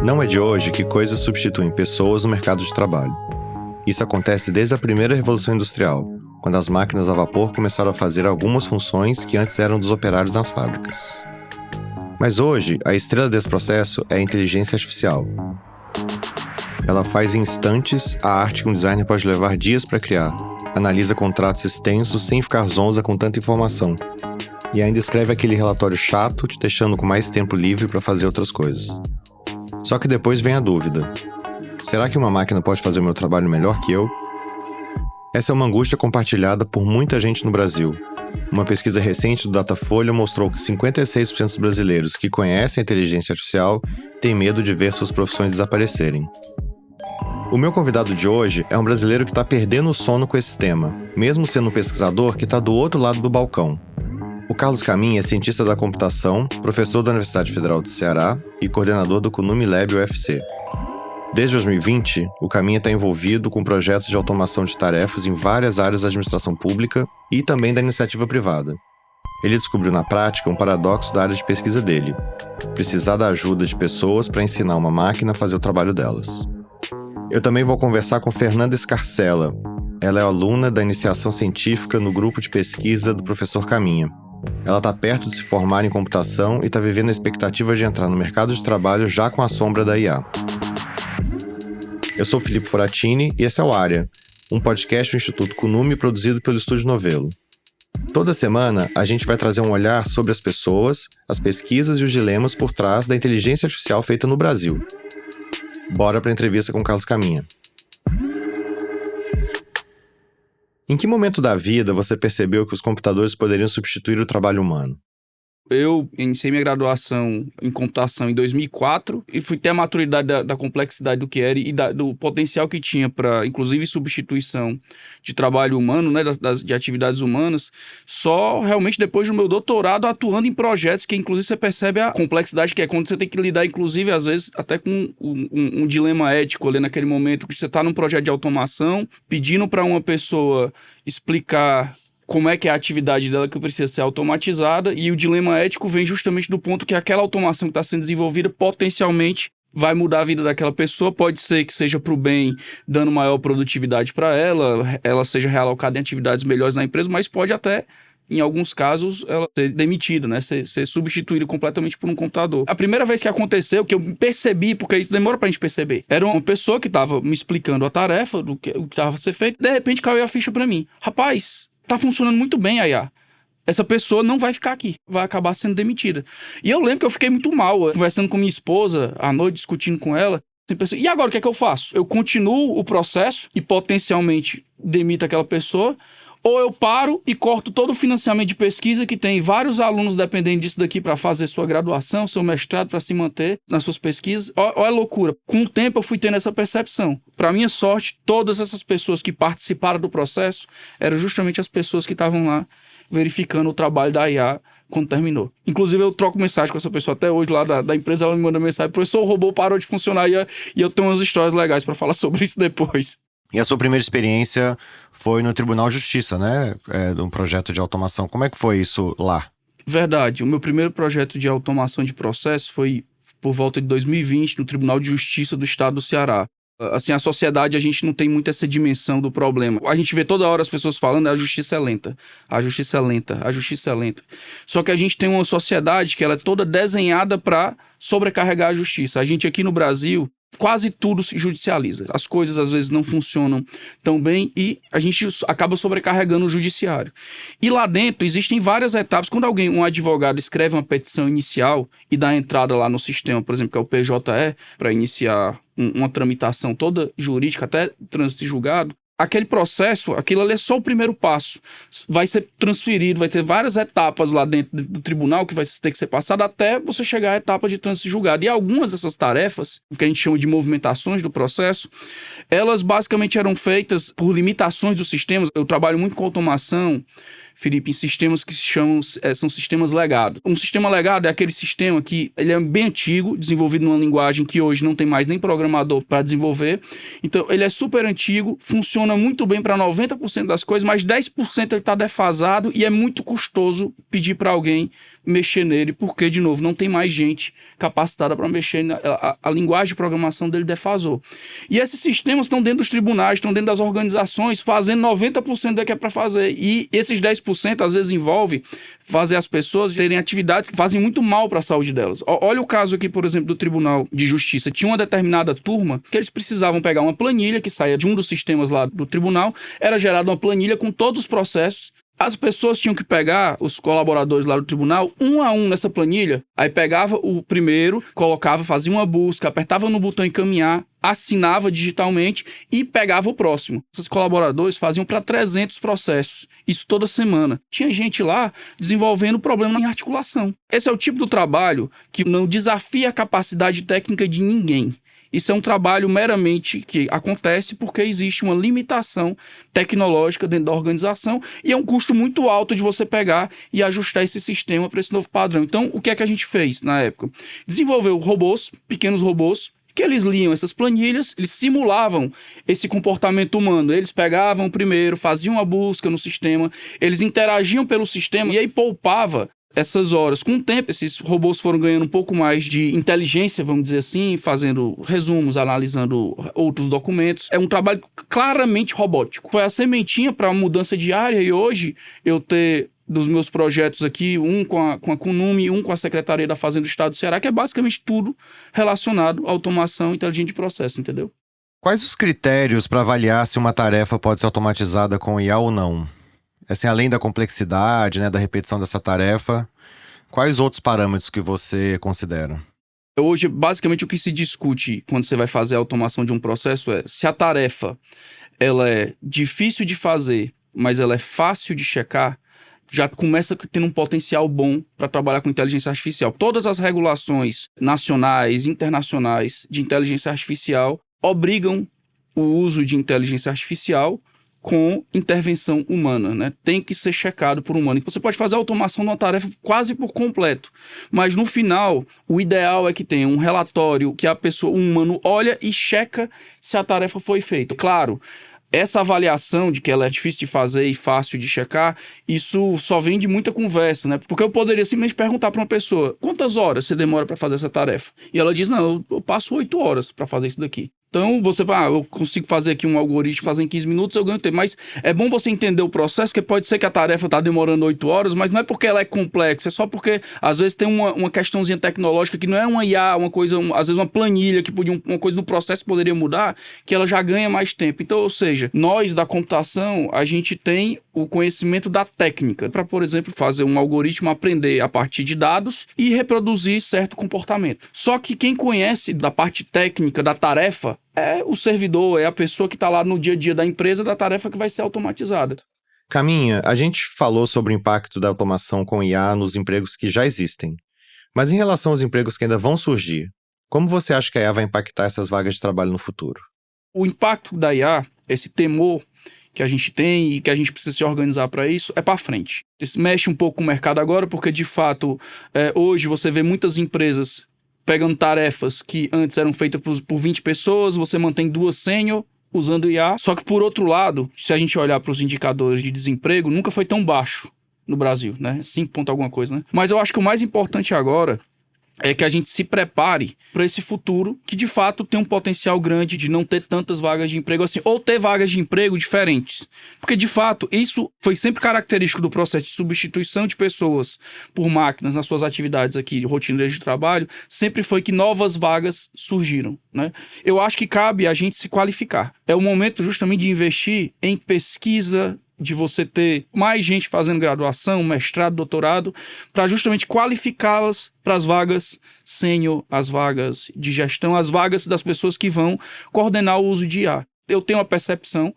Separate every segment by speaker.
Speaker 1: Não é de hoje que coisas substituem pessoas no mercado de trabalho. Isso acontece desde a primeira Revolução Industrial, quando as máquinas a vapor começaram a fazer algumas funções que antes eram dos operários nas fábricas. Mas hoje, a estrela desse processo é a inteligência artificial. Ela faz em instantes a arte que um designer pode levar dias para criar, analisa contratos extensos sem ficar zonza com tanta informação, e ainda escreve aquele relatório chato, te deixando com mais tempo livre para fazer outras coisas. Só que depois vem a dúvida. Será que uma máquina pode fazer o meu trabalho melhor que eu? Essa é uma angústia compartilhada por muita gente no Brasil. Uma pesquisa recente do Datafolha mostrou que 56% dos brasileiros que conhecem a inteligência artificial têm medo de ver suas profissões desaparecerem. O meu convidado de hoje é um brasileiro que está perdendo o sono com esse tema, mesmo sendo um pesquisador que está do outro lado do balcão. O Carlos Caminha é cientista da computação, professor da Universidade Federal do Ceará e coordenador do Kunume Lab UFC. Desde 2020, o Caminha está envolvido com projetos de automação de tarefas em várias áreas da administração pública e também da iniciativa privada. Ele descobriu na prática um paradoxo da área de pesquisa dele: precisar da ajuda de pessoas para ensinar uma máquina a fazer o trabalho delas. Eu também vou conversar com Fernanda Scarcella. Ela é aluna da iniciação científica no grupo de pesquisa do professor Caminha. Ela está perto de se formar em computação e está vivendo a expectativa de entrar no mercado de trabalho já com a sombra da IA. Eu sou Felipe Foratini e esse é o Área, um podcast do Instituto Kunume produzido pelo Estúdio Novelo. Toda semana, a gente vai trazer um olhar sobre as pessoas, as pesquisas e os dilemas por trás da inteligência artificial feita no Brasil. Bora para a entrevista com Carlos Caminha. Em que momento da vida você percebeu que os computadores poderiam substituir o trabalho humano?
Speaker 2: Eu iniciei minha graduação em computação em 2004 e fui ter a maturidade da complexidade do que era e do potencial que tinha para, inclusive, substituição de trabalho humano, né, de atividades humanas, só realmente depois do meu doutorado atuando em projetos que, inclusive, você percebe a complexidade que é quando você tem que lidar, inclusive, às vezes, até com um dilema ético ali naquele momento que você está num projeto de automação, pedindo para uma pessoa explicar como é que é a atividade dela que precisa ser automatizada, e o dilema ético vem justamente do ponto que aquela automação que está sendo desenvolvida potencialmente vai mudar a vida daquela pessoa. Pode ser que seja para o bem, dando maior produtividade para ela seja realocada em atividades melhores na empresa, mas pode até, em alguns casos, ela ser demitida, né? Ser substituída completamente por um computador. A primeira vez que aconteceu, que eu percebi, porque isso demora pra gente perceber, era uma pessoa que estava me explicando a tarefa, o que estava a ser feito, de repente caiu a ficha para mim. Rapaz, tá funcionando muito bem a IA. Essa pessoa não vai ficar aqui, vai acabar sendo demitida. E eu lembro que eu fiquei muito mal, conversando com minha esposa, à noite, discutindo com ela. Pensei, e agora o que é que eu faço? Eu continuo o processo e potencialmente demito aquela pessoa, ou eu paro e corto todo o financiamento de pesquisa que tem vários alunos dependendo disso daqui para fazer sua graduação, seu mestrado, para se manter nas suas pesquisas. Olha a loucura. Com o tempo eu fui tendo essa percepção. Para minha sorte, todas essas pessoas que participaram do processo eram justamente as pessoas que estavam lá verificando o trabalho da IA quando terminou. Inclusive eu troco mensagem com essa pessoa até hoje lá da empresa, ela me manda mensagem: professor, o robô parou de funcionar, e eu tenho umas histórias legais para falar sobre isso depois.
Speaker 1: E a sua primeira experiência foi no Tribunal de Justiça, né? De um projeto de automação. Como é que foi isso lá?
Speaker 2: Verdade. O meu primeiro projeto de automação de processo foi por volta de 2020 no Tribunal de Justiça do Estado do Ceará. Assim, a sociedade, a gente não tem muito essa dimensão do problema. A gente vê toda hora as pessoas falando: a justiça é lenta, a justiça é lenta, a justiça é lenta. Só que a gente tem uma sociedade que ela é toda desenhada para sobrecarregar a justiça. A gente aqui no Brasil, quase tudo se judicializa. As coisas às vezes não funcionam tão bem e a gente acaba sobrecarregando o judiciário. E lá dentro existem várias etapas. Quando um advogado escreve uma petição inicial e dá entrada lá no sistema, por exemplo, que é o PJE, para iniciar uma tramitação toda jurídica, até trânsito e julgado, aquele processo, aquilo ali é só o primeiro passo. Vai ser transferido, vai ter várias etapas lá dentro do tribunal que vai ter que ser passado até você chegar à etapa de trânsito julgado. E algumas dessas tarefas, que a gente chama de movimentações do processo, elas basicamente eram feitas por limitações dos sistemas. Eu trabalho muito com automação, Felipe, em sistemas que são sistemas legados. Um sistema legado é aquele sistema que ele é bem antigo, desenvolvido numa linguagem que hoje não tem mais nem programador para desenvolver. Então, ele é super antigo, funciona funciona muito bem para 90% das coisas, mas 10% ele está defasado e é muito custoso pedir para alguém mexer nele, porque, de novo, não tem mais gente capacitada para mexer. A linguagem de programação dele defasou. E esses sistemas estão dentro dos tribunais, estão dentro das organizações, fazendo 90% do que é para fazer. E esses 10% às vezes envolve fazer as pessoas terem atividades que fazem muito mal para a saúde delas. Olha o caso aqui, por exemplo, do Tribunal de Justiça. Tinha uma determinada turma que eles precisavam pegar uma planilha que saía de um dos sistemas lá do tribunal, era gerada uma planilha com todos os processos. As pessoas tinham que pegar, os colaboradores lá do tribunal, um a um nessa planilha, aí pegava o primeiro, colocava, fazia uma busca, apertava no botão encaminhar, assinava digitalmente e pegava o próximo. Esses colaboradores faziam para 300 processos, isso toda semana. Tinha gente lá desenvolvendo problema em articulação. Esse é o tipo do trabalho que não desafia a capacidade técnica de ninguém. Isso é um trabalho meramente que acontece porque existe uma limitação tecnológica dentro da organização e é um custo muito alto de você pegar e ajustar esse sistema para esse novo padrão. Então, o que é que a gente fez na época? Desenvolveu robôs, pequenos robôs, que eles liam essas planilhas, eles simulavam esse comportamento humano. Eles pegavam primeiro, faziam a busca no sistema, eles interagiam pelo sistema e aí poupava essas horas. Com o tempo, esses robôs foram ganhando um pouco mais de inteligência, vamos dizer assim, fazendo resumos, analisando outros documentos. É um trabalho claramente robótico. Foi a sementinha para a mudança diária e hoje eu ter dos meus projetos aqui, um com a CUNUM, um com a Secretaria da Fazenda do Estado do Ceará, que é basicamente tudo relacionado à automação inteligente de processo, entendeu?
Speaker 1: Quais os critérios para avaliar se uma tarefa pode ser automatizada com IA ou não? Assim, além da complexidade, né, da repetição dessa tarefa, quais outros parâmetros que você considera?
Speaker 2: Hoje, basicamente, o que se discute quando você vai fazer a automação de um processo é se a tarefa ela é difícil de fazer, mas ela é fácil de checar, já começa tendo um potencial bom para trabalhar com inteligência artificial. Todas as regulações nacionais, internacionais de inteligência artificial obrigam o uso de inteligência artificial com intervenção humana, né? Tem que ser checado por humano. Você pode fazer a automação de uma tarefa quase por completo, mas no final, o ideal é que tenha um relatório que a pessoa, um humano, olha e checa se a tarefa foi feita. Claro, essa avaliação de que ela é difícil de fazer e fácil de checar, isso só vem de muita conversa, né? Porque eu poderia simplesmente perguntar para uma pessoa, quantas horas você demora para fazer essa tarefa? E ela diz, não, eu passo 8 horas para fazer isso daqui. Então, você fala, eu consigo fazer aqui um algoritmo, fazer em 15 minutos, eu ganho tempo. Mas é bom você entender o processo, que pode ser que a tarefa está demorando 8 horas, mas não é porque ela é complexa, é só porque, às vezes, tem uma questãozinha tecnológica que não é uma IA, uma coisa, às vezes uma planilha, que podia, uma coisa no processo que poderia mudar, que ela já ganha mais tempo. Então, ou seja, nós da computação, a gente tem o conhecimento da técnica, para, por exemplo, fazer um algoritmo aprender a partir de dados e reproduzir certo comportamento. Só que quem conhece da parte técnica da tarefa é o servidor, é a pessoa que está lá no dia a dia da empresa da tarefa que vai ser automatizada.
Speaker 1: Caminha, a gente falou sobre o impacto da automação com IA nos empregos que já existem. Mas em relação aos empregos que ainda vão surgir, como você acha que a IA vai impactar essas vagas de trabalho no futuro?
Speaker 2: O impacto da IA, esse temor que a gente tem e que a gente precisa se organizar para isso, é para frente. Isso mexe um pouco com o mercado agora, porque de fato, hoje você vê muitas empresas pegando tarefas que antes eram feitas por 20 pessoas, você mantém 2 sênior usando IA. Só que, por outro lado, se a gente olhar para os indicadores de desemprego, nunca foi tão baixo no Brasil, né? 5 ponto alguma coisa, né? Mas eu acho que o mais importante agora é que a gente se prepare para esse futuro que, de fato, tem um potencial grande de não ter tantas vagas de emprego assim, ou ter vagas de emprego diferentes. Porque, de fato, isso foi sempre característico do processo de substituição de pessoas por máquinas nas suas atividades aqui, rotineiras de trabalho, sempre foi que novas vagas surgiram, né? Eu acho que cabe a gente se qualificar. É o momento justamente de investir em pesquisa, de você ter mais gente fazendo graduação, mestrado, doutorado, para justamente qualificá-las para as vagas sênior, as vagas de gestão, as vagas das pessoas que vão coordenar o uso de IA. Eu tenho a percepção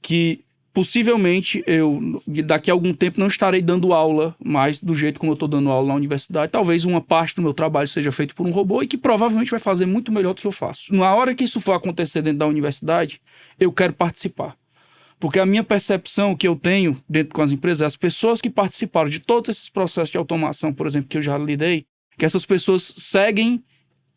Speaker 2: que possivelmente eu, daqui a algum tempo, não estarei dando aula mais do jeito como eu estou dando aula na universidade. Talvez uma parte do meu trabalho seja feito por um robô e que provavelmente vai fazer muito melhor do que eu faço. Na hora que isso for acontecer dentro da universidade, eu quero participar. Porque a minha percepção que eu tenho dentro com as empresas, as pessoas que participaram de todos esses processos de automação, por exemplo, que eu já lidei, que essas pessoas seguem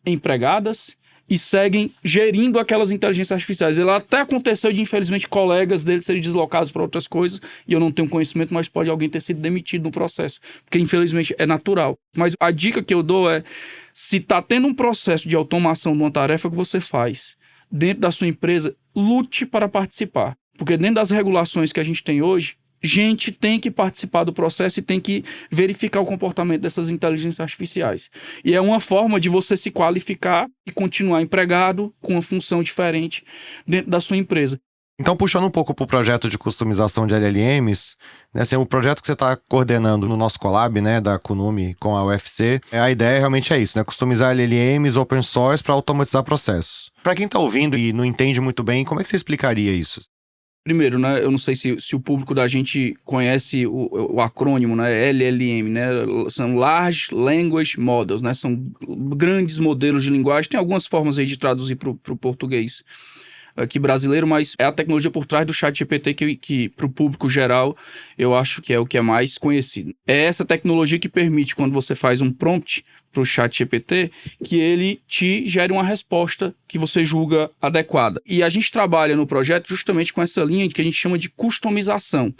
Speaker 2: empregadas e seguem gerindo aquelas inteligências artificiais. Ela até aconteceu de, infelizmente, colegas dele serem deslocados para outras coisas, e eu não tenho conhecimento, mas pode alguém ter sido demitido no processo, porque infelizmente é natural. Mas a dica que eu dou é, se está tendo um processo de automação de uma tarefa que você faz dentro da sua empresa, lute para participar. Porque dentro das regulações que a gente tem hoje, gente tem que participar do processo e tem que verificar o comportamento dessas inteligências artificiais. E é uma forma de você se qualificar e continuar empregado com uma função diferente dentro da sua empresa.
Speaker 1: Então, puxando um pouco para o projeto de customização de LLMs, né, assim, o projeto que você está coordenando no nosso collab, né, da Kunumi com a UFC, a ideia realmente é isso, né, customizar LLMs open source para automatizar processos. Para quem está ouvindo e não entende muito bem, como é que você explicaria isso?
Speaker 2: Primeiro, né, eu não sei se o público da gente conhece o acrônimo, né, LLM, né, são Large Language Models, né, são grandes modelos de linguagem, tem algumas formas aí de traduzir para o português aqui brasileiro, mas é a tecnologia por trás do ChatGPT que para o público geral, eu acho que é o que é mais conhecido. É essa tecnologia que permite, quando você faz um prompt para o ChatGPT, que ele te gere uma resposta que você julga adequada. E a gente trabalha no projeto justamente com essa linha que a gente chama de customização.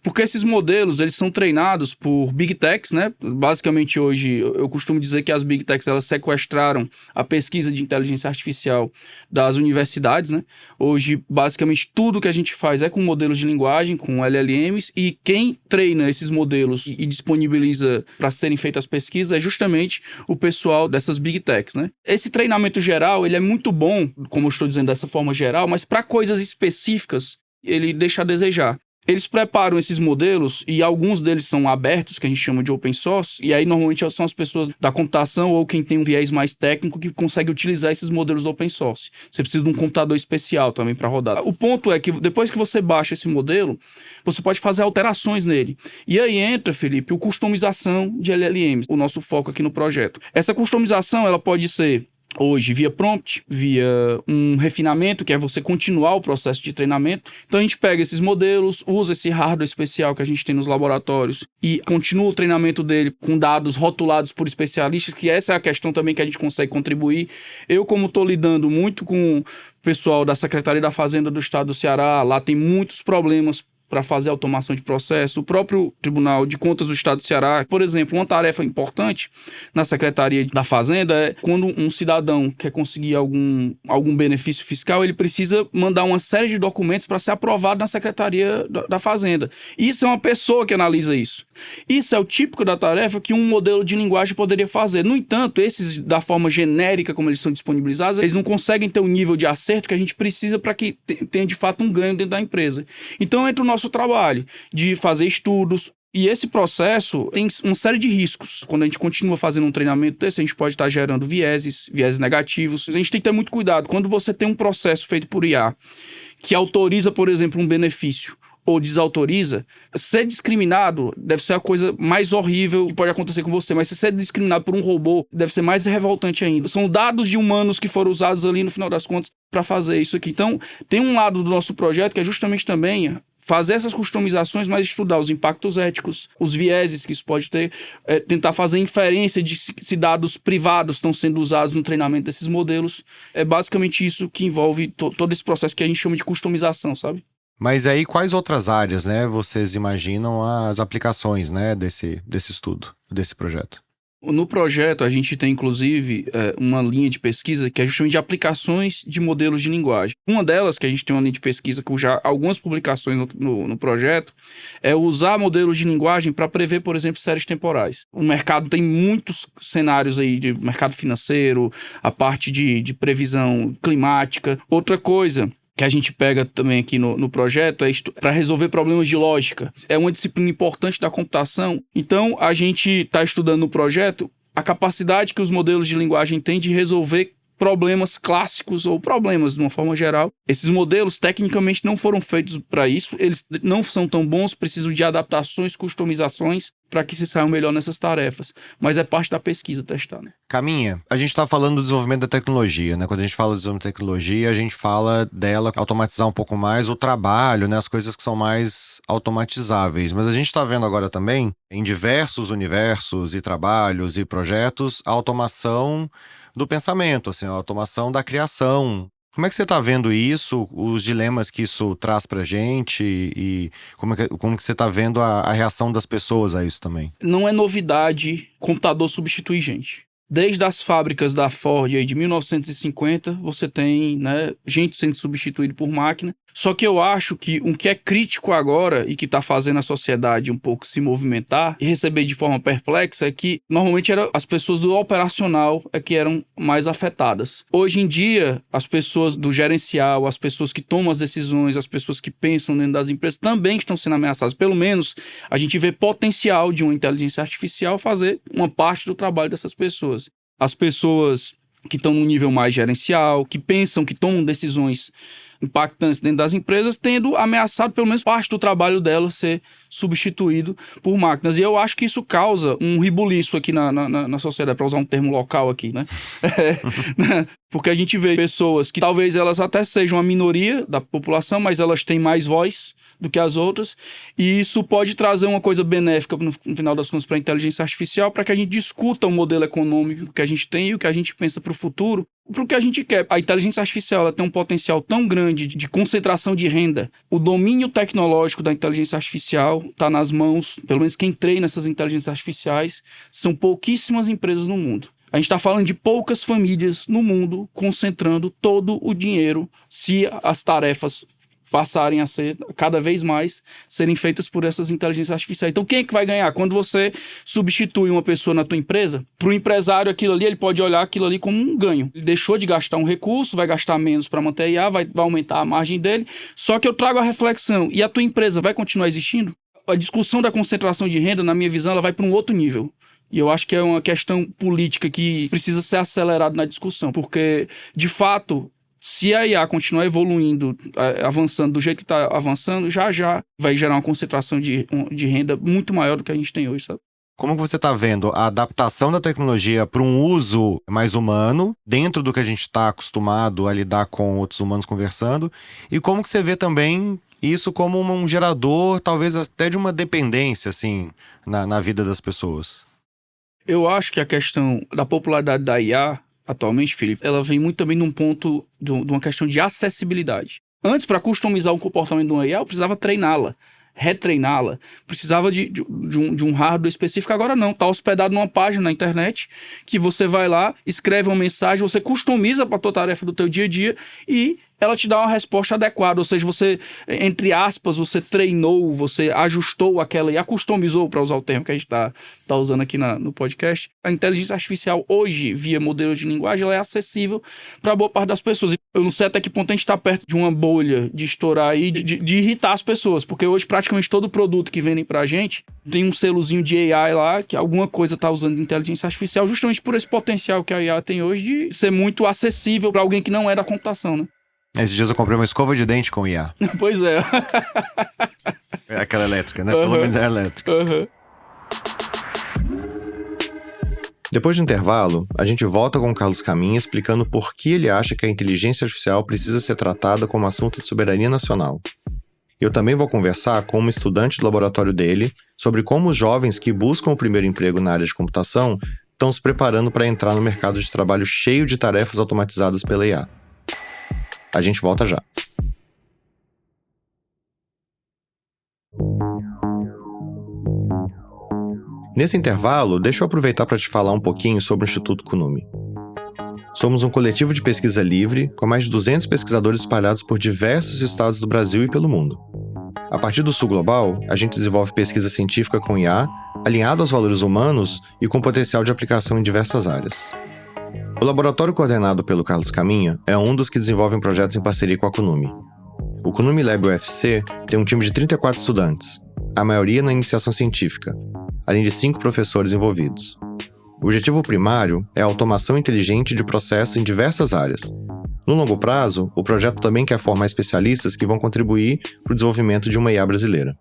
Speaker 2: Porque esses modelos, eles são treinados por Big Techs, né? Basicamente hoje, eu costumo dizer que as Big Techs, elas sequestraram a pesquisa de inteligência artificial das universidades, né? Hoje, basicamente, tudo que a gente faz é com modelos de linguagem, com LLMs, e quem treina esses modelos e disponibiliza para serem feitas pesquisas é justamente o pessoal dessas Big Techs, né? Esse treinamento geral, ele é muito bom, como eu estou dizendo dessa forma geral, mas para coisas específicas, ele deixa a desejar. Eles preparam esses modelos e alguns deles são abertos, que a gente chama de open source, e aí normalmente são as pessoas da computação ou quem tem um viés mais técnico que consegue utilizar esses modelos open source. Você precisa de um computador especial também para rodar. O ponto é que depois que você baixa esse modelo, você pode fazer alterações nele. E aí entra, Felipe, a customização de LLMs, o nosso foco aqui no projeto. Essa customização, ela pode ser hoje via prompt, via um refinamento, que é você continuar o processo de treinamento. Então a gente pega esses modelos, usa esse hardware especial que a gente tem nos laboratórios e continua o treinamento dele com dados rotulados por especialistas, que essa é a questão também que a gente consegue contribuir. Eu, como estou lidando muito com o pessoal da Secretaria da Fazenda do Estado do Ceará, lá tem muitos problemas para fazer automação de processo. O próprio Tribunal de Contas do Estado do Ceará, por exemplo, uma tarefa importante na Secretaria da Fazenda é quando um cidadão quer conseguir algum benefício fiscal, ele precisa mandar uma série de documentos para ser aprovado na Secretaria da Fazenda. Isso é uma pessoa que analisa isso. Isso é o típico da tarefa que um modelo de linguagem poderia fazer. No entanto, esses, da forma genérica como eles são disponibilizados, eles não conseguem ter o nível de acerto que a gente precisa para que tenha de fato um ganho dentro da empresa. Então, entra o nosso trabalho de fazer estudos. E esse processo tem uma série de riscos. Quando a gente continua fazendo um treinamento desse, a gente pode estar gerando vieses negativos. A gente tem que ter muito cuidado. Quando você tem um processo feito por IA que autoriza, por exemplo, um benefício ou desautoriza, ser discriminado deve ser a coisa mais horrível que pode acontecer com você, mas se ser discriminado por um robô deve ser mais revoltante ainda. São dados de humanos que foram usados ali, no final das contas, para fazer isso aqui. Então, tem um lado do nosso projeto que é justamente também fazer essas customizações, mas estudar os impactos éticos, os vieses que isso pode ter, tentar fazer inferência de se dados privados estão sendo usados no treinamento desses modelos. É basicamente isso que envolve todo esse processo que a gente chama de customização, sabe?
Speaker 1: Mas aí, quais outras áreas, né, vocês imaginam as aplicações, né, desse estudo, desse projeto?
Speaker 2: No projeto, a gente tem, inclusive, uma linha de pesquisa que é justamente de aplicações de modelos de linguagem. Uma delas, que a gente tem uma linha de pesquisa com já algumas publicações no projeto, é usar modelos de linguagem para prever, por exemplo, séries temporais. O mercado tem muitos cenários aí de mercado financeiro, a parte de previsão climática. Outra coisa que a gente pega também aqui no projeto é para resolver problemas de lógica. É uma disciplina importante da computação. Então, a gente está estudando no projeto a capacidade que os modelos de linguagem têm de resolver problemas clássicos ou problemas de uma forma geral. Esses modelos, tecnicamente, não foram feitos para isso. Eles não são tão bons, precisam de adaptações, customizações. para que se saiam melhor nessas tarefas. Mas é parte da pesquisa testar, né?
Speaker 1: Caminha, a gente está falando do desenvolvimento da tecnologia, né? Quando a gente fala do desenvolvimento da tecnologia, a gente fala dela automatizar um pouco mais o trabalho, né? As coisas que são mais automatizáveis. Mas a gente está vendo agora também, em diversos universos e trabalhos e projetos, a automação do pensamento, assim, a automação da criação. Como é que você está vendo isso, os dilemas que isso traz para a gente e como que você está vendo a reação das pessoas a isso também?
Speaker 2: Não é novidade computador substituir gente. Desde as fábricas da Ford aí de 1950, você tem, né, gente sendo substituída por máquina. Só que eu acho que o que é crítico agora e que está fazendo a sociedade um pouco se movimentar e receber de forma perplexa é que normalmente eram as pessoas do operacional é que eram mais afetadas. Hoje em dia, as pessoas do gerencial, as pessoas que tomam as decisões, as pessoas que pensam dentro das empresas também estão sendo ameaçadas. Pelo menos a gente vê potencial de uma inteligência artificial fazer uma parte do trabalho dessas pessoas. As pessoas que estão no nível mais gerencial, que pensam, que tomam decisões impactantes dentro das empresas, tendo ameaçado pelo menos parte do trabalho dela ser substituído por máquinas. E eu acho que isso causa um rebuliço aqui na sociedade, para usar um termo local aqui, né? Porque a gente vê pessoas que talvez elas até sejam a minoria da população, mas elas têm mais voz do que as outras, e isso pode trazer uma coisa benéfica no final das contas para a inteligência artificial, para que a gente discuta o modelo econômico que a gente tem e o que a gente pensa para o futuro, para o que a gente quer. A inteligência artificial ela tem um potencial tão grande de concentração de renda. O domínio tecnológico da inteligência artificial está nas mãos, pelo menos quem treina essas inteligências artificiais, são pouquíssimas empresas no mundo. A gente está falando de poucas famílias no mundo concentrando todo o dinheiro se as tarefas passarem a ser, cada vez mais, serem feitas por essas inteligências artificiais. Então, quem é que vai ganhar? Quando você substitui uma pessoa na tua empresa, para o empresário aquilo ali, ele pode olhar aquilo ali como um ganho. Ele deixou de gastar um recurso, vai gastar menos para manter a IA, vai aumentar a margem dele. Só que eu trago a reflexão, e a tua empresa vai continuar existindo? A discussão da concentração de renda, na minha visão, ela vai para um outro nível. E eu acho que é uma questão política que precisa ser acelerada na discussão, porque, de fato, se a IA continuar evoluindo, avançando do jeito que está avançando, já vai gerar uma concentração de renda muito maior do que a gente tem hoje, sabe?
Speaker 1: Como que você está vendo a adaptação da tecnologia para um uso mais humano, dentro do que a gente está acostumado a lidar com outros humanos conversando, e como que você vê também isso como um gerador, talvez até de uma dependência, assim, na vida das pessoas?
Speaker 2: Eu acho que a questão da popularidade da IA atualmente, Felipe, ela vem muito também num ponto de uma questão de acessibilidade. Antes, para customizar o comportamento de uma IA, eu precisava treiná-la, retreiná-la, precisava de um hardware específico. Agora não, está hospedado numa página na internet que você vai lá, escreve uma mensagem, você customiza para a tua tarefa do teu dia a dia e ela te dá uma resposta adequada, ou seja, você, entre aspas, você treinou, você ajustou aquela e a customizou, para usar o termo que a gente tá usando aqui no podcast. A inteligência artificial hoje, via modelos de linguagem, ela é acessível para boa parte das pessoas. Eu não sei até que ponto a gente está perto de uma bolha de estourar aí, de irritar as pessoas, porque hoje praticamente todo produto que vendem pra gente tem um selozinho de AI lá, que alguma coisa tá usando de inteligência artificial, justamente por esse potencial que a IA tem hoje de ser muito acessível para alguém que não é da computação, né?
Speaker 1: Esses dias eu comprei uma escova de dente com IA.
Speaker 2: Pois é.
Speaker 1: É aquela elétrica, né? Pelo menos é elétrica. Depois do intervalo, a gente volta com o Carlos Caminha explicando por que ele acha que a inteligência artificial precisa ser tratada como assunto de soberania nacional. Eu também vou conversar com uma estudante do laboratório dele sobre como os jovens que buscam o primeiro emprego na área de computação estão se preparando para entrar no mercado de trabalho cheio de tarefas automatizadas pela IA. A gente volta já. Nesse intervalo, deixa eu aproveitar para te falar um pouquinho sobre o Instituto Kunume. Somos um coletivo de pesquisa livre, com mais de 200 pesquisadores espalhados por diversos estados do Brasil e pelo mundo. A partir do Sul Global, a gente desenvolve pesquisa científica com IA, alinhado aos valores humanos e com potencial de aplicação em diversas áreas. O laboratório coordenado pelo Carlos Caminha é um dos que desenvolvem projetos em parceria com a Kunume. O Kunume Lab UFC tem um time de 34 estudantes, a maioria na iniciação científica, além de 5 professores envolvidos. O objetivo primário é a automação inteligente de processos em diversas áreas. No longo prazo, o projeto também quer formar especialistas que vão contribuir para o desenvolvimento de uma IA brasileira.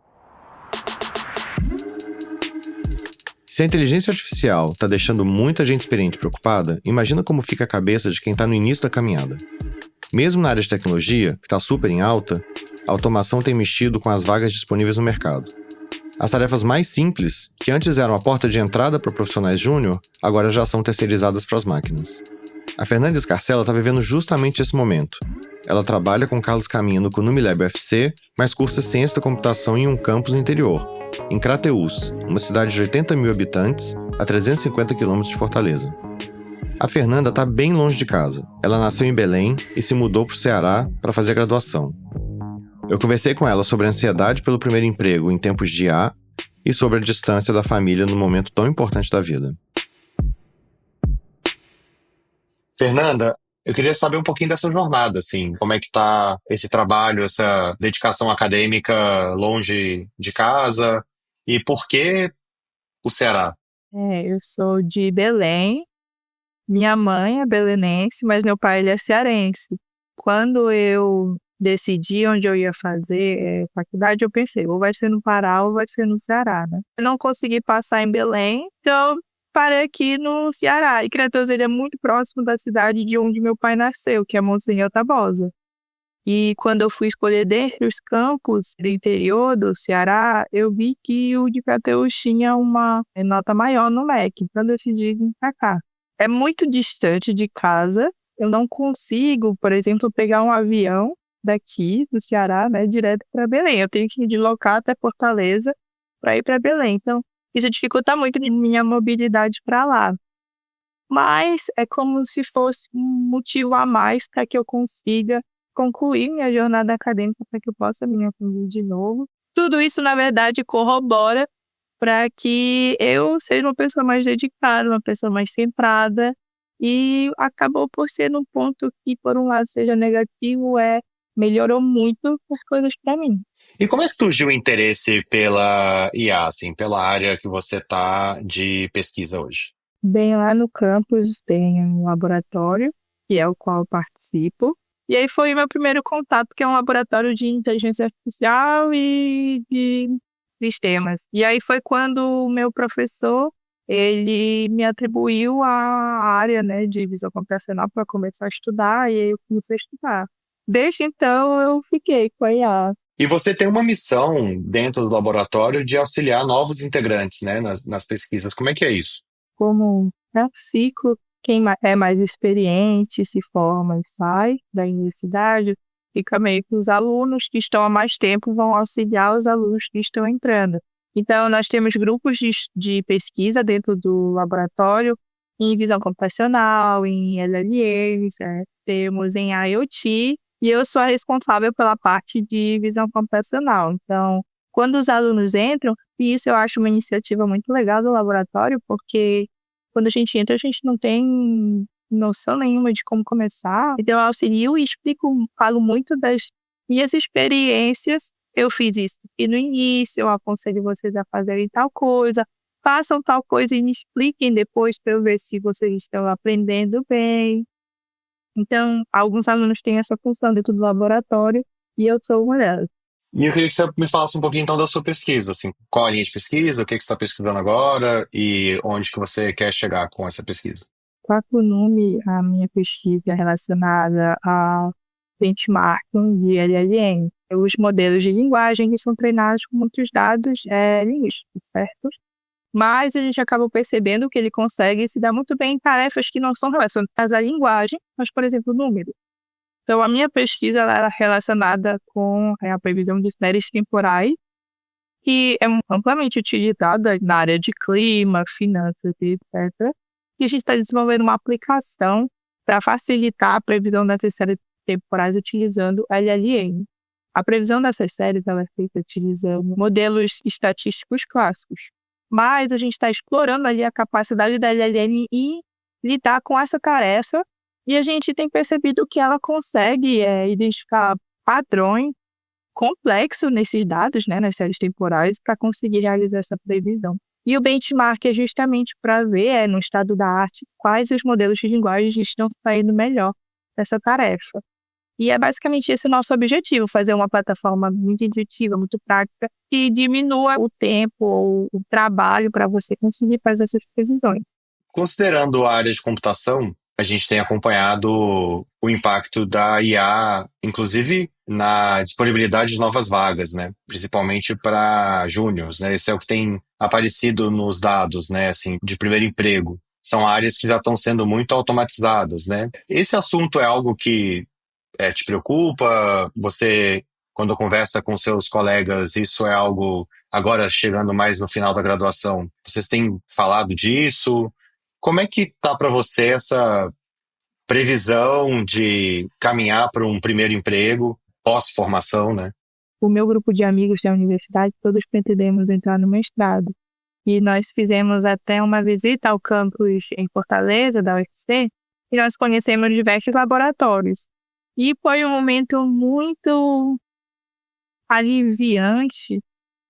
Speaker 1: Se a inteligência artificial está deixando muita gente experiente preocupada, imagina como fica a cabeça de quem está no início da caminhada. Mesmo na área de tecnologia, que está super em alta, a automação tem mexido com as vagas disponíveis no mercado. As tarefas mais simples, que antes eram a porta de entrada para profissionais júnior, agora já são terceirizadas para as máquinas. A Fernanda Escarcella está vivendo justamente esse momento. Ela trabalha com Carlos Camino com o Numilab UFC, mas cursa ciência da computação em um campus no interior, em Crateús, uma cidade de 80 mil habitantes, a 350 quilômetros de Fortaleza. A Fernanda está bem longe de casa. Ela nasceu em Belém e se mudou para o Ceará para fazer a graduação. Eu conversei com ela sobre a ansiedade pelo primeiro emprego em tempos de IA e sobre a distância da família num momento tão importante da vida. Fernanda, eu queria saber um pouquinho dessa jornada, assim, como é que tá esse trabalho, essa dedicação acadêmica longe de casa e por que o Ceará?
Speaker 3: Eu sou de Belém, minha mãe é belenense, mas meu pai ele é cearense. Quando eu decidi onde eu ia fazer faculdade, eu pensei, ou vai ser no Pará ou vai ser no Ceará, né? Eu não consegui passar em Belém, então eu parei aqui no Ceará. E Crateús ele é muito próximo da cidade de onde meu pai nasceu, que é Monsenhor Tabosa. E quando eu fui escolher dentre os campos do interior do Ceará, eu vi que o de Crateús tinha uma nota maior no MEC, então eu decidi vir para cá. É muito distante de casa, eu não consigo, por exemplo, pegar um avião daqui do Ceará, né, direto para Belém. Eu tenho que me deslocar até Fortaleza para ir para Belém. Então, isso dificulta muito minha mobilidade para lá. Mas é como se fosse um motivo a mais para que eu consiga concluir minha jornada acadêmica, para que eu possa me atingir de novo. Tudo isso, na verdade, corrobora para que eu seja uma pessoa mais dedicada, uma pessoa mais centrada, e acabou por ser num ponto que, por um lado, seja negativo, melhorou muito as coisas para mim.
Speaker 1: E como é que surgiu o interesse pela IA, assim, pela área que você está de pesquisa hoje?
Speaker 3: Bem, lá no campus tem um laboratório, que é o qual eu participo. E aí foi o meu primeiro contato, que é um laboratório de inteligência artificial e de sistemas. E aí foi quando o meu professor, ele me atribuiu a área, né, de visão computacional para começar a estudar, e aí eu comecei a estudar. Desde então eu fiquei com a IA.
Speaker 1: E você tem uma missão dentro do laboratório de auxiliar novos integrantes, né, nas pesquisas. Como é que é isso?
Speaker 3: Como é um ciclo, quem é mais experiente se forma e sai da universidade, fica meio que os alunos que estão há mais tempo vão auxiliar os alunos que estão entrando. Então, nós temos grupos de pesquisa dentro do laboratório em visão computacional, em LLMs, temos em IoT, e eu sou a responsável pela parte de visão computacional. Então, quando os alunos entram, e isso eu acho uma iniciativa muito legal do laboratório, porque quando a gente entra, a gente não tem noção nenhuma de como começar. Então, eu auxilio e explico, falo muito das minhas experiências. Eu fiz isso e no início, eu aconselho vocês a fazerem tal coisa, façam tal coisa e me expliquem depois para eu ver se vocês estão aprendendo bem. Então, alguns alunos têm essa função dentro do laboratório e eu sou uma delas.
Speaker 1: E eu queria que você me falasse um pouquinho então da sua pesquisa, assim, qual a linha de pesquisa, o que você está pesquisando agora e onde que você quer chegar com essa pesquisa.
Speaker 3: O nome, a minha pesquisa é relacionada a benchmarking de LLM. Os modelos de linguagem que são treinados com muitos dados linguísticos, certo? Mas a gente acaba percebendo que ele consegue se dar muito bem em tarefas que não são relacionadas à linguagem, mas, por exemplo, número. Então, a minha pesquisa ela era relacionada com a previsão de séries temporais e é amplamente utilizada na área de clima, finanças, etc. E a gente está desenvolvendo uma aplicação para facilitar a previsão dessas séries temporais utilizando LLM. A previsão dessas séries ela é feita utilizando modelos estatísticos clássicos. Mas a gente está explorando ali a capacidade da LLM em lidar com essa tarefa e a gente tem percebido que ela consegue identificar padrões complexos nesses dados, né, nas séries temporais, para conseguir realizar essa previsão. E o benchmark é justamente para ver, no estado da arte, quais os modelos de linguagem estão saindo melhor dessa tarefa. E é basicamente esse o nosso objetivo, fazer uma plataforma muito intuitiva, muito prática, que diminua o tempo ou o trabalho para você conseguir fazer essas previsões.
Speaker 1: Considerando a área de computação, a gente tem acompanhado o impacto da IA, inclusive na disponibilidade de novas vagas, né? Principalmente para júniors, né? Esse é o que tem aparecido nos dados, né? Assim, de primeiro emprego. São áreas que já estão sendo muito automatizadas, né? Esse assunto é algo que te preocupa? Você, quando conversa com seus colegas, isso é algo, agora chegando mais no final da graduação, vocês têm falado disso? Como é que tá para você essa previsão de caminhar para um primeiro emprego pós-formação, né?
Speaker 3: O meu grupo de amigos da universidade, todos pretendemos entrar no mestrado. E nós fizemos até uma visita ao campus em Fortaleza, da UFC, e nós conhecemos diversos laboratórios. E foi um momento muito aliviante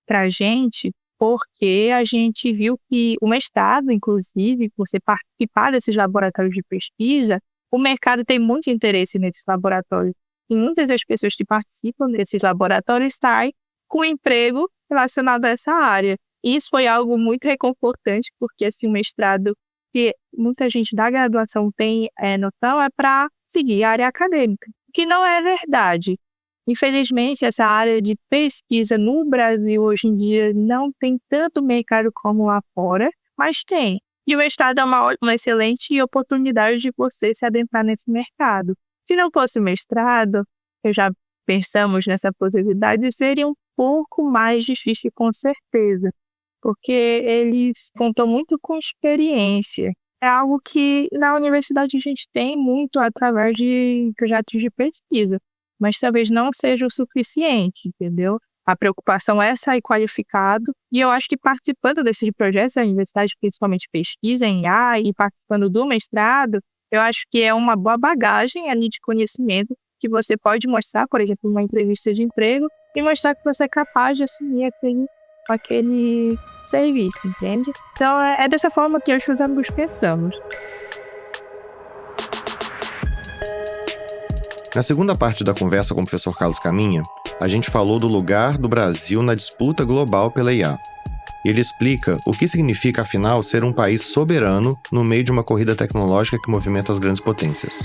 Speaker 3: para a gente, porque a gente viu que o mestrado, inclusive, por você participar desses laboratórios de pesquisa, o mercado tem muito interesse nesses laboratórios. E muitas das pessoas que participam desses laboratórios saem com emprego relacionado a essa área. E isso foi algo muito reconfortante, porque assim, o mestrado que muita gente da graduação tem noção é para seguir a área acadêmica, que não é verdade. Infelizmente, essa área de pesquisa no Brasil hoje em dia não tem tanto mercado como lá fora, mas tem. E o mestrado é uma excelente oportunidade de você se adentrar nesse mercado. Se não fosse o mestrado, eu já pensamos nessa possibilidade, seria um pouco mais difícil com certeza, porque eles contam muito com experiência. É algo que na universidade a gente tem muito através de projetos de pesquisa, mas talvez não seja o suficiente, entendeu? A preocupação é sair qualificado, e eu acho que participando desses projetos da universidade, principalmente pesquisa em IA e participando do mestrado, eu acho que é uma boa bagagem ali de conhecimento que você pode mostrar, por exemplo, numa entrevista de emprego, e mostrar que você é capaz de assumir aquele serviço, entende? Então é dessa forma que eu e os amigos pensamos.
Speaker 1: Na segunda parte da conversa com o professor Carlos Caminha, a gente falou do lugar do Brasil na disputa global pela IA. Ele explica o que significa, afinal, ser um país soberano no meio de uma corrida tecnológica que movimenta as grandes potências.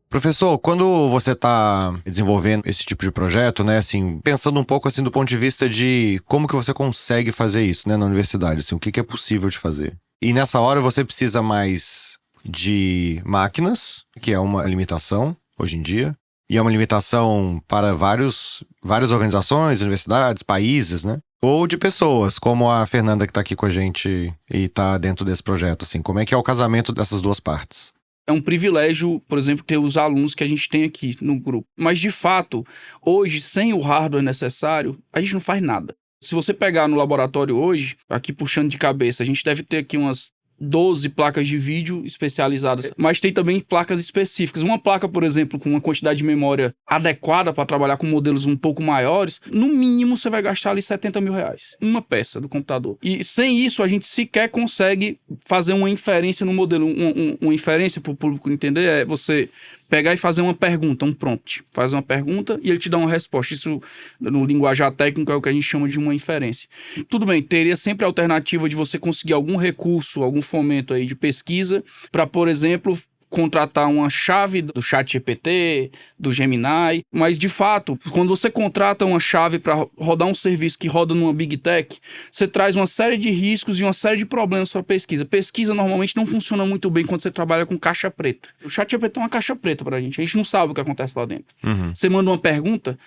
Speaker 1: Professor, quando você está desenvolvendo esse tipo de projeto, né, assim, pensando um pouco assim do ponto de vista de como que você consegue fazer isso, né, na universidade, assim, o que é possível de fazer? E nessa hora você precisa mais de máquinas, que é uma limitação hoje em dia, e é uma limitação para várias organizações, universidades, países, né? Ou de pessoas, como a Fernanda que está aqui com a gente e está dentro desse projeto, assim, como é que é o casamento dessas duas partes?
Speaker 2: É um privilégio, por exemplo, ter os alunos que a gente tem aqui no grupo. Mas, de fato, hoje, sem o hardware necessário, a gente não faz nada. Se você pegar no laboratório hoje, aqui puxando de cabeça, a gente deve ter aqui umas 12 placas de vídeo especializadas, mas tem também placas específicas. Uma placa, por exemplo, com uma quantidade de memória adequada para trabalhar com modelos um pouco maiores, no mínimo você vai gastar ali R$70 mil. Uma peça do computador. E sem isso, a gente sequer consegue fazer uma inferência no modelo. Uma inferência, para o público entender, é você pegar e fazer uma pergunta, um prompt. Faz uma pergunta e ele te dá uma resposta. Isso, no linguajar técnico, é o que a gente chama de uma inferência. Tudo bem, teria sempre a alternativa de você conseguir algum recurso, algum fomento aí de pesquisa para, por exemplo, contratar uma chave do ChatGPT, do Gemini, mas de fato, quando você contrata uma chave para rodar um serviço que roda numa Big Tech, você traz uma série de riscos e uma série de problemas para a pesquisa. Pesquisa normalmente não funciona muito bem quando você trabalha com caixa preta. O ChatGPT é uma caixa preta para a gente não sabe o que acontece lá dentro. Você manda uma pergunta,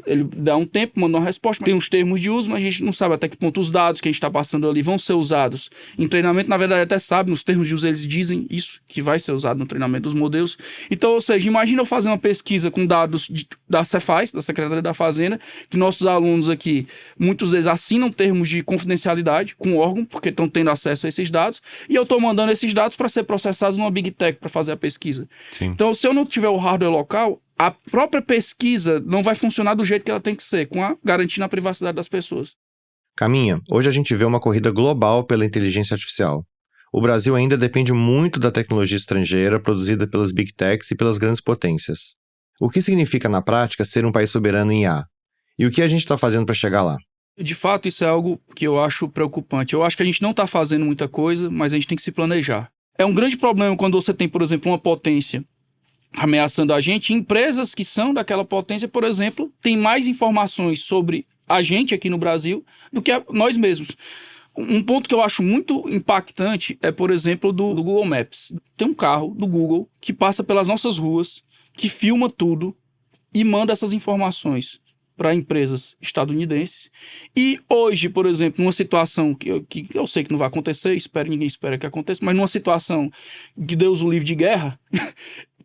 Speaker 2: ele dá um tempo, manda uma resposta, tem uns termos de uso, mas a gente não sabe até que ponto os dados que a gente está passando ali vão ser usados em treinamento. Na verdade, até sabe, nos termos de uso eles dizem isso, que vai ser usado no treinamento dos modelos. Então, ou seja, imagina eu fazer uma pesquisa com dados da Cefaz, da Secretaria da Fazenda, que nossos alunos aqui, muitos deles assinam termos de confidencialidade com o órgão, porque estão tendo acesso a esses dados, e eu estou mandando esses dados para ser processados numa Big Tech para fazer a pesquisa.
Speaker 1: Sim.
Speaker 2: Então, se eu não tiver o hardware local, a própria pesquisa não vai funcionar do jeito que ela tem que ser, garantindo a privacidade das pessoas.
Speaker 1: Caminha, hoje a gente vê uma corrida global pela inteligência artificial. o Brasil ainda depende muito da tecnologia estrangeira produzida pelas Big Techs e pelas grandes potências. O que significa na prática ser um país soberano em IA? E o que a gente está fazendo para chegar lá?
Speaker 2: De fato, isso é algo que eu acho preocupante. Eu acho que a gente não está fazendo muita coisa, mas a gente tem que se planejar. É um grande problema quando você tem, por exemplo, uma potência ameaçando a gente. Empresas que são daquela potência, por exemplo, têm mais informações sobre a gente aqui no Brasil do que nós mesmos. Um ponto que eu acho muito impactante é, por exemplo, do Google Maps. Tem um carro do Google que passa pelas nossas ruas, que filma tudo e manda essas informações para empresas estadunidenses. E hoje, por exemplo, numa situação que eu sei que não vai acontecer, ninguém espera que aconteça, mas numa situação de Deus o livre de guerra,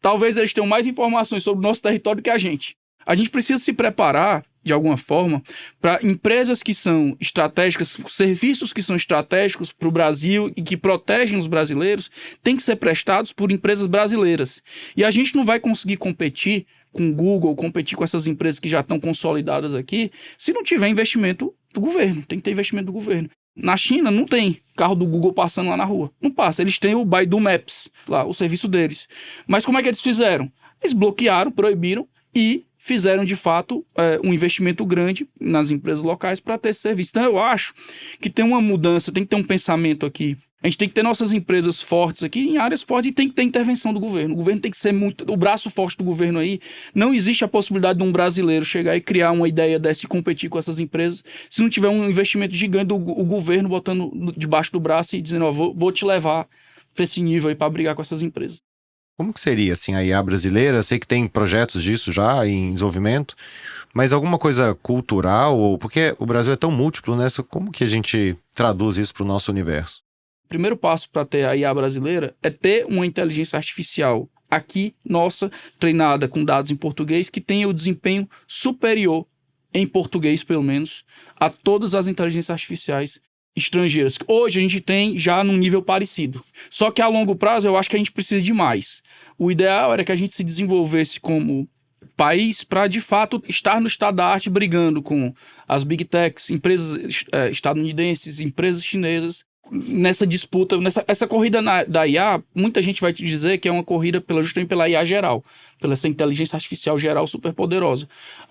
Speaker 2: talvez eles tenham mais informações sobre o nosso território do que a gente. A gente precisa se preparar, de alguma forma, para empresas que são estratégicas, serviços que são estratégicos para o Brasil e que protegem os brasileiros, têm que ser prestados por empresas brasileiras. E a gente não vai conseguir competir com o Google, competir com essas empresas que já estão consolidadas aqui, se não tiver investimento do governo. Tem que ter investimento do governo. Na China não tem carro do Google passando lá na rua. Não passa. Eles têm o Baidu Maps, lá, o serviço deles. Mas como é que eles fizeram? Eles bloquearam, proibiram e fizeram, de fato, um investimento grande nas empresas locais para ter esse serviço. Então, eu acho que tem uma mudança, tem que ter um pensamento aqui. A gente tem que ter nossas empresas fortes aqui, em áreas fortes, e tem que ter intervenção do governo. O governo tem que ser muito... O braço forte do governo aí. Não existe a possibilidade de um brasileiro chegar e criar uma ideia dessa e competir com essas empresas se não tiver um investimento gigante do governo botando debaixo do braço e dizendo, vou te levar para esse nível aí para brigar com essas empresas.
Speaker 1: Como que seria, assim, a IA brasileira? Eu sei que tem projetos disso já em desenvolvimento, mas alguma coisa cultural? Ou porque o Brasil é tão múltiplo, né? Como que a gente traduz isso para o nosso universo?
Speaker 2: O primeiro passo para ter a IA brasileira é ter uma inteligência artificial aqui, nossa, treinada com dados em português, que tenha o desempenho superior, em português pelo menos, a todas as inteligências artificiais estrangeiras. Hoje a gente tem já num nível parecido. Só que a longo prazo eu acho que a gente precisa de mais. O ideal era que a gente se desenvolvesse como país para, de fato, estar no estado da arte brigando com as Big Techs, empresas estadunidenses, empresas chinesas, nessa disputa, essa corrida da IA, muita gente vai te dizer que é uma corrida justamente pela IA geral, pela essa inteligência artificial geral super poderosa.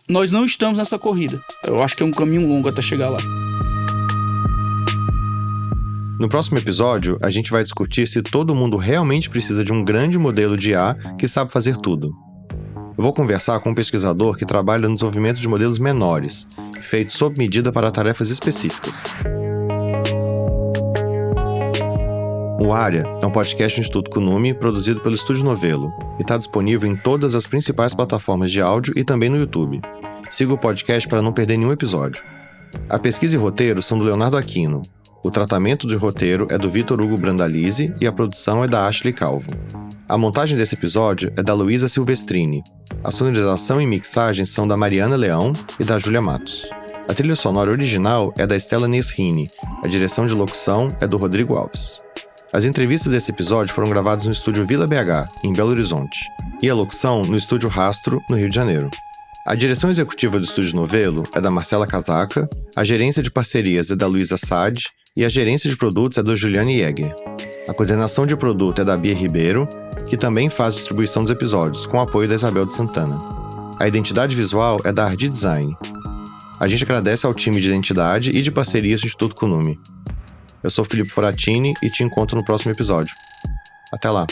Speaker 2: Nós não estamos nessa corrida. Eu acho que é um caminho longo até chegar lá.
Speaker 1: No próximo episódio, a gente vai discutir se todo mundo realmente precisa de um grande modelo de IA que sabe fazer tudo. Eu vou conversar com um pesquisador que trabalha no desenvolvimento de modelos menores, feitos sob medida para tarefas específicas. O Área é um podcast do Instituto Kunumi produzido pelo Estúdio Novelo e está disponível em todas as principais plataformas de áudio e também no YouTube. Siga o podcast para não perder nenhum episódio. A pesquisa e roteiro são do Leonardo Aquino. O tratamento de roteiro é do Vitor Hugo Brandalize e a produção é da Ashley Calvo. A montagem desse episódio é da Luísa Silvestrini. A sonorização e mixagem são da Mariana Leão e da Júlia Matos. A trilha sonora original é da Estela Nesrini. A direção de locução é do Rodrigo Alves. As entrevistas desse episódio foram gravadas no estúdio Vila BH, em Belo Horizonte, e a locução no estúdio Rastro, no Rio de Janeiro. A direção executiva do Estúdio Novelo é da Marcela Casaca, a gerência de parcerias é da Luísa Sade e a gerência de produtos é da Juliane Jäger. A coordenação de produto é da Bia Ribeiro, que também faz distribuição dos episódios, com apoio da Isabel de Santana. A identidade visual é da Ardi Design. A gente agradece ao time de identidade e de parcerias do Instituto Kunumi. Eu sou Filipe Foratini e te encontro no próximo episódio. Até lá!